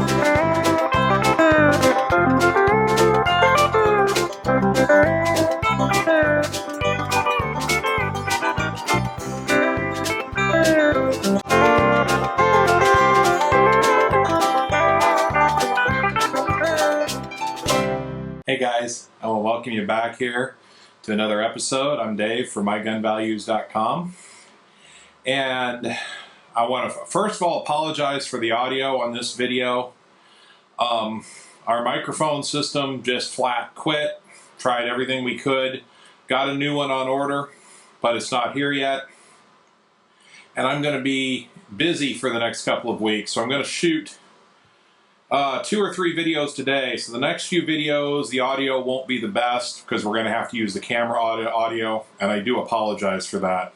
Hey guys, I want to welcome you back here to another episode. I'm Dave from MyGunValues.com, and I want to first of all apologize for the audio on this video. Our microphone system just flat quit. Tried everything we could, got a new one on order, but it's not here yet. And I'm going to be busy for the next couple of weeks, so I'm going to shoot 2 or 3 videos today. So the next few videos, the audio won't be the best because we're going to have to use the camera audio, and I do apologize for that.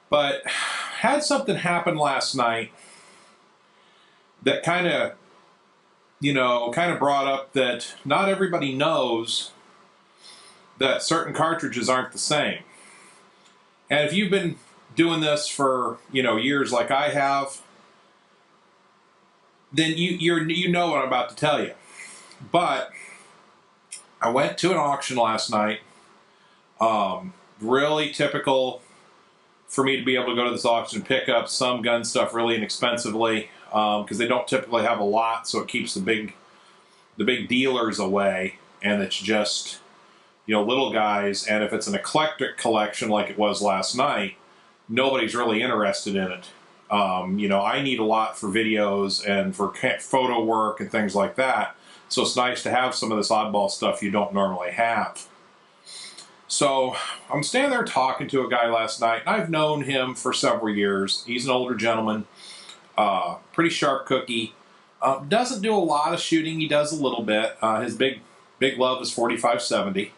But had something happen last night that kind of brought up that not everybody knows that certain cartridges aren't the same. And if you've been doing this for, years like I have, then you know what I'm about to tell you. But I went to an auction last night. Really typical for me to be able to go to this auction and pick up some gun stuff really inexpensively, because they don't typically have a lot, so it keeps the big dealers away, and it's just little guys. And if it's an eclectic collection like it was last night, nobody's really interested in it. I need a lot for videos and for photo work and things like that. So it's nice to have some of this oddball stuff you don't normally have. So I'm standing there talking to a guy last night. I've known him for several years. He's an older gentleman, pretty sharp cookie. Doesn't do a lot of shooting. He does a little bit. His big love is 45-70.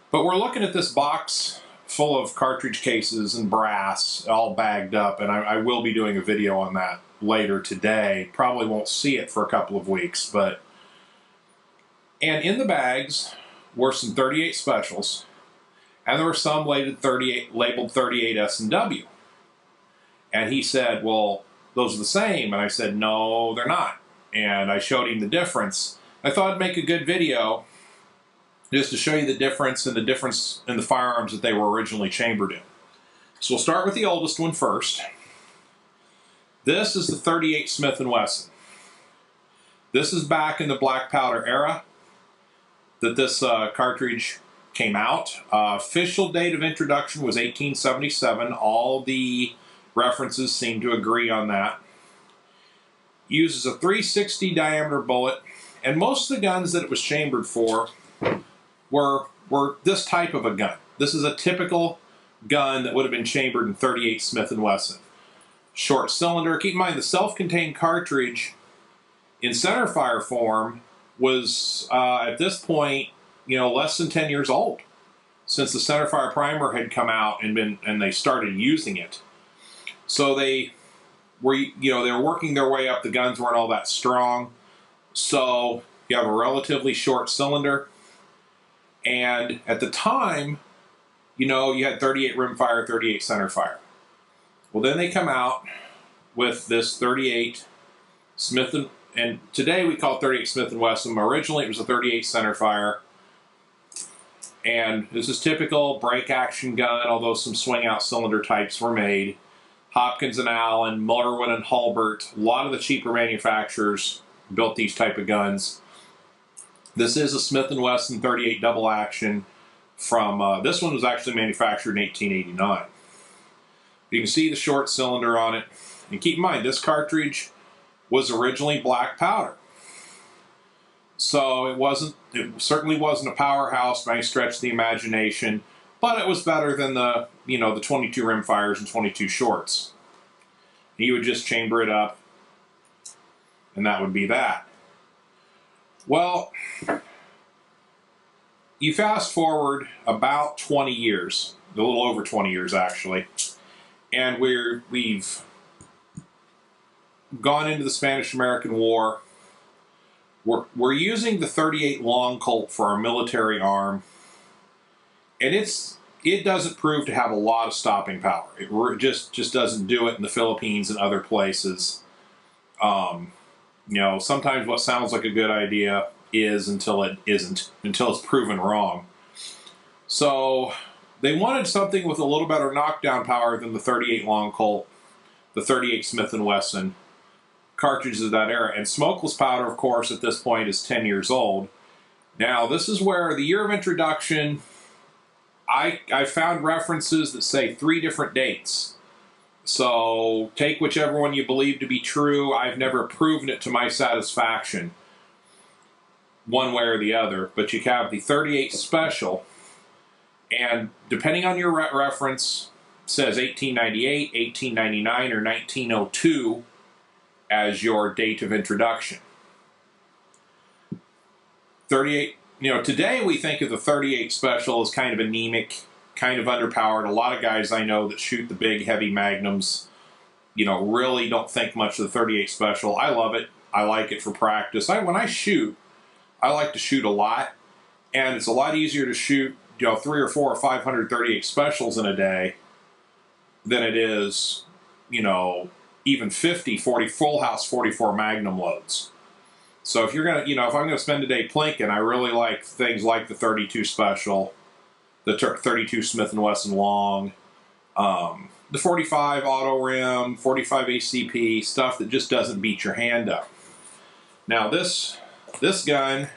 But we're looking at this box full of cartridge cases and brass all bagged up, and I will be doing a video on that later today. Probably won't see it for a couple of weeks, and in the bags were some 38 specials, and there were some labeled 38 S&W. And he said, well, those are the same. And I said, no, they're not. And I showed him the difference. I thought I'd make a good video just to show you the difference in the firearms that they were originally chambered in. So we'll start with the oldest one first. This is the 38 Smith & Wesson. This is back in the black powder era that this cartridge came out. Official date of introduction was 1877. All the references seem to agree on that. Uses a 360 diameter bullet, and most of the guns that it was chambered for were this type of a gun. This is a typical gun that would have been chambered in 38 Smith & Wesson. Short cylinder. Keep in mind the self-contained cartridge in centerfire form was at this point, less than 10 years old since the centerfire primer had come out and they started using it. So they were working their way up. The guns weren't all that strong. So you have a relatively short cylinder. And at the time, you had 38 rimfire, 38 centerfire. Well, then they come out with this 38 Smith & and today we call it 38 Smith & Wesson. Originally it was a 38 centerfire. And this is typical break action gun, although some swing out cylinder types were made. Hopkins and Allen, Merwin and Hulbert, a lot of the cheaper manufacturers built these type of guns. This is a Smith & Wesson 38 double action from, this one was actually manufactured in 1889. You can see the short cylinder on it. And keep in mind, this cartridge was originally black powder. So it certainly wasn't a powerhouse by any stretch of the imagination, but it was better than the 22 rimfires and 22 shorts. You would just chamber it up, and that would be that. Well, you fast forward about 20 years, a little over 20 years actually, and we've gone into the Spanish-American War. We're using the 38 Long Colt for our military arm, and it doesn't prove to have a lot of stopping power. It just doesn't do it in the Philippines and other places. You know, sometimes what sounds like a good idea is until it isn't, until it's proven wrong. So they wanted something with a little better knockdown power than the 38 Long Colt, the 38 Smith & Wesson cartridges of that era. And smokeless powder, of course, at this point is 10 years old. Now, this is where the year of introduction, I found references that say 3 different dates. So take whichever one you believe to be true. I've never proven it to my satisfaction, one way or the other. But you have the 38 Special, and depending on your reference, it says 1898, 1899, or 1902 as your date of introduction. 38, you know, today we think of the 38 Special as kind of anemic, kind of underpowered. A lot of guys I know that shoot the big, heavy magnums, you know, really don't think much of the 38 Special. I love it. I like it for practice. When I shoot, I like to shoot a lot, and it's a lot easier to shoot, you know, 300 or 400 or 500 38 Specials in a day than it is, you know, even 50, 40 full house 44 Magnum loads. So if you're going to, you know, if I'm going to spend a day plinking, I really like things like the 32 Special, the 32 Smith & Wesson Long, the 45 Auto Rim, 45 ACP, stuff that just doesn't beat your hand up. Now this gun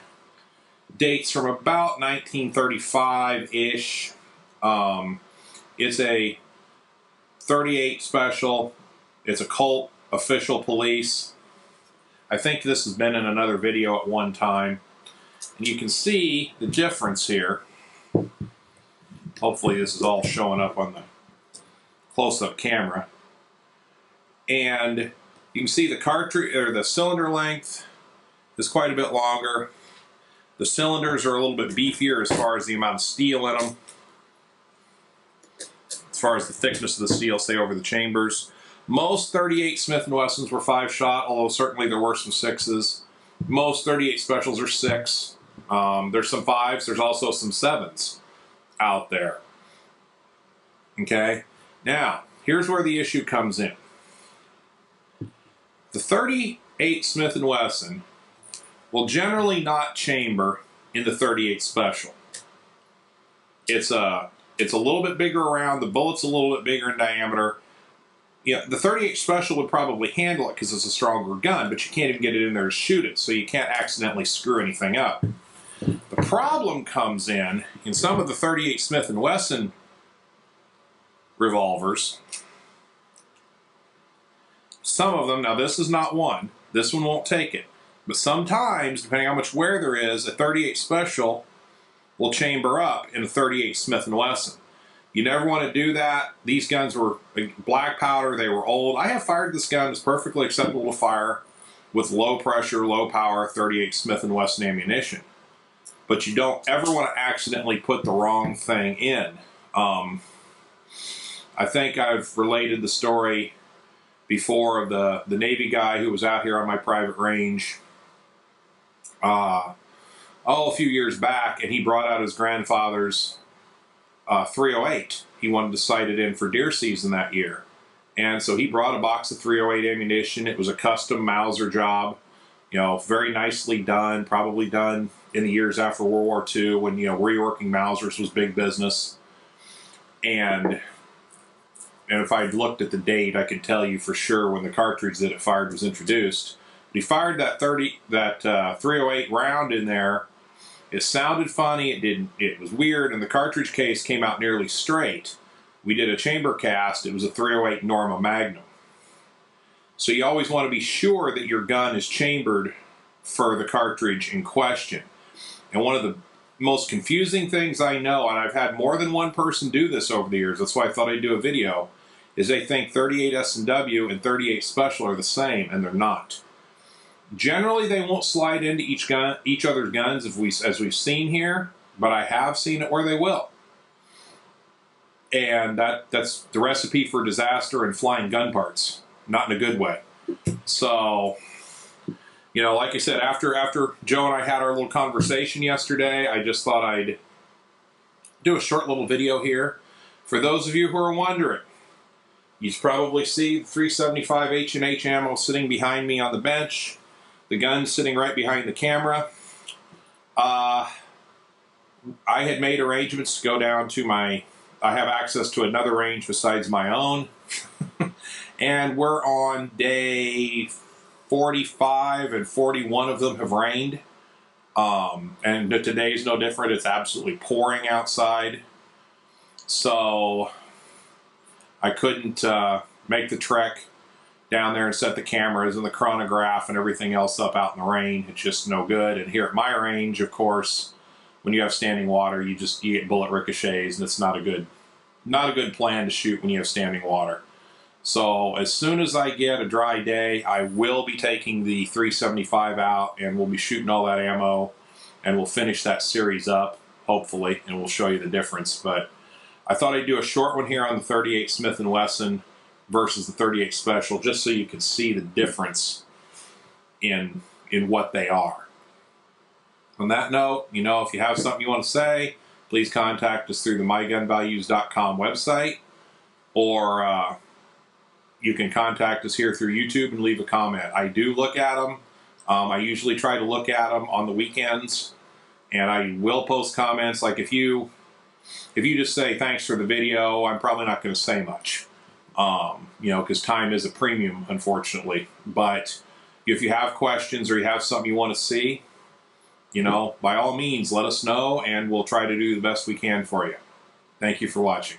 dates from about 1935-ish. It's a 38 Special. It's a Colt Official Police. I think this has been in another video at one time. And you can see the difference here. Hopefully this is all showing up on the close-up camera. And you can see the cartridge, or the cylinder length is quite a bit longer. The cylinders are a little bit beefier as far as the amount of steel in them. As far as the thickness of the steel, say, over the chambers. Most 38 Smith & Wessons were 5-shot, although certainly there were some 6s. Most 38 Specials are 6. There's some 5s. There's also some 7s out there. Okay? Now, here's where the issue comes in. The 38 Smith & Wesson will generally not chamber in the 38 Special. It's a little bit bigger around. The bullet's a little bit bigger in diameter. Yeah, the 38 Special would probably handle it because it's a stronger gun, but you can't even get it in there to shoot it, so you can't accidentally screw anything up. The problem comes in some of the 38 Smith & Wesson revolvers. Some of them, now this is not one, this one won't take it, but sometimes, depending on how much wear there is, a 38 Special will chamber up in a 38 Smith & Wesson. You never want to do that. These guns were black powder. They were old. I have fired this gun. It's perfectly acceptable to fire with low pressure, low power 38 Smith & Wesson ammunition. But you don't ever want to accidentally put the wrong thing in. I think I've related the story before of the Navy guy who was out here on my private range a few years back, and he brought out his grandfather's 308. He wanted to sight it in for deer season that year. And so he brought a box of 308 ammunition. It was a custom Mauser job, you know, very nicely done, probably done in the years after World War II when, you know, reworking Mausers was big business. And if I looked at the date, I could tell you for sure when the cartridge that it fired was introduced. But he fired that 308 round in there. It sounded funny, it was weird, and the cartridge case came out nearly straight. We did a chamber cast. It was a 308 Norma Magnum. So you always want to be sure that your gun is chambered for the cartridge in question. And one of the most confusing things I know, and I've had more than one person do this over the years, that's why I thought I'd do a video, is they think 38 S&W and 38 Special are the same, and they're not. Generally, they won't slide into each other's guns as we've seen here, but I have seen it where they will. And that's the recipe for disaster and flying gun parts, not in a good way. So, you know, like I said, after Joe and I had our little conversation yesterday, I just thought I'd do a short little video here. For those of you who are wondering, you probably see the 375 H&H ammo sitting behind me on the bench. The gun's sitting right behind the camera. I had made arrangements to go down to I have access to another range besides my own. And we're on day 45 and 41 of them have rained. And today's no different. It's absolutely pouring outside. So I couldn't make the trek down there and set the cameras and the chronograph and everything else up out in the rain. It's just no good. And here at my range, of course, when you have standing water, you get bullet ricochets, and it's not a good plan to shoot when you have standing water. So as soon as I get a dry day, I will be taking the 375 out, and we'll be shooting all that ammo, and we'll finish that series up, hopefully, and we'll show you the difference. But I thought I'd do a short one here on the 38 Smith & Wesson versus the 38 Special, just so you can see the difference in what they are. On that note, if you have something you want to say, please contact us through the mygunvalues.com website, or you can contact us here through YouTube and leave a comment. I do look at them. I usually try to look at them on the weekends, and I will post comments. Like if you just say thanks for the video, I'm probably not going to say much, because time is a premium, unfortunately. But if you have questions or you have something you want to see, by all means, let us know, and we'll try to do the best we can for you. Thank you for watching.